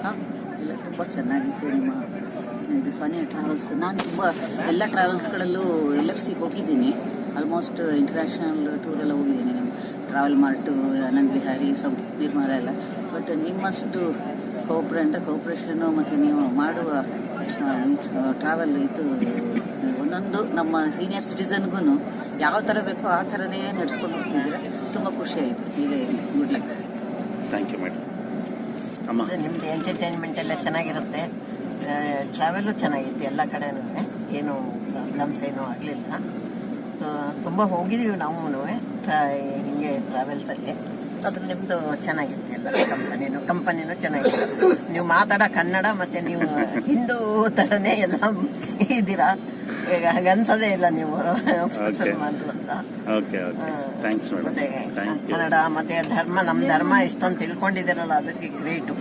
ಹಾಂ, ಎಲ್ಲ ತುಂಬ ಚೆನ್ನಾಗಿತ್ತು. ನಿಮ್ಮ ಇದು ಸಾನಿಯಾ ಟ್ರಾವೆಲ್ಸ್, ನಾನು ತುಂಬ ಎಲ್ಲ ಟ್ರಾವೆಲ್ಸ್ಗಳಲ್ಲೂ LFC ಹೋಗಿದ್ದೀನಿ. ಆಲ್ಮೋಸ್ಟ್ ಇಂಟರ್ನ್ಯಾಷನಲ್ ಟೂರೆಲ್ಲ ಹೋಗಿದ್ದೀನಿ. ನಿಮ್ಮ ಟ್ರಾವೆಲ್ ಮಾರ್ಟು, ಆನಂದ್ ವಿಹಾರಿ, ನಿರ್ಮಾಲ ಎಲ್ಲ. ಬಟ್ ನಿಮ್ಮಷ್ಟು ಕೋಪ್ರೇಷನ್ನು ಮತ್ತು ನೀವು ಮಾಡುವ ಟ್ರಾವೆಲ್ ಇದು ಒಂದೊಂದು ನಮ್ಮ ಸೀನಿಯರ್ ಸಿಟಿಸನ್ಗೂ ಯಾವ ಥರ ಬೇಕೋ ಆ ಥರನೇ ನಡೆಸ್ಕೊಂಡು ಹೋಗ್ತಿದ್ದೀರ. ತುಂಬ ಖುಷಿ ಆಯಿತು. ಹೀಗೆ good luck. Thank you madam. ಅಮ್ಮ, ನಿಮ್ದು ಎಂಟರ್ಟೈನ್ಮೆಂಟ್ ಎಲ್ಲ ಚೆನ್ನಾಗಿರುತ್ತೆ, ಟ್ರಾವೆಲು ಚೆನ್ನಾಗಿತ್ತು. ಎಲ್ಲ ಕಡೆನೂ ಏನು ಪ್ರಾಬ್ಲಮ್ಸ್ ಏನೂ ಆಗಲಿಲ್ಲ. ತುಂಬ ಹೋಗಿದ್ದೀವಿ ನಾವು ಹಿಂಗೆ ಟ್ರಾವೆಲ್ಸಲ್ಲಿ. ಅದು ನಿಮ್ಮದು ಚೆನ್ನಾಗಿತ್ತು. ಎಲ್ಲ ಕಂಪನಿನೂ ಚೆನ್ನಾಗಿತ್ತು. ನೀವು ಮಾತಾಡೋ ಕನ್ನಡ ಮತ್ತು ನೀವು ಹಿಂದೂ ಥರನೇ ಎಲ್ಲ ಇದ್ದೀರಾ. ಈಗ ಹಾಗೆ ಅನ್ಸೋದೇ ಇಲ್ಲ ನೀವು ಮುಸಲ್ಮಾನರು ಅಂತ. Thanks madam. ಮತ್ತೆ ಕನ್ನಡ ಮತ್ತು ಧರ್ಮ, ನಮ್ಮ ಧರ್ಮ ಎಷ್ಟೊಂದು ತಿಳ್ಕೊಂಡಿದ್ದೀರಲ್ಲ, ಅದಕ್ಕೆ ಗ್ರೇಟು.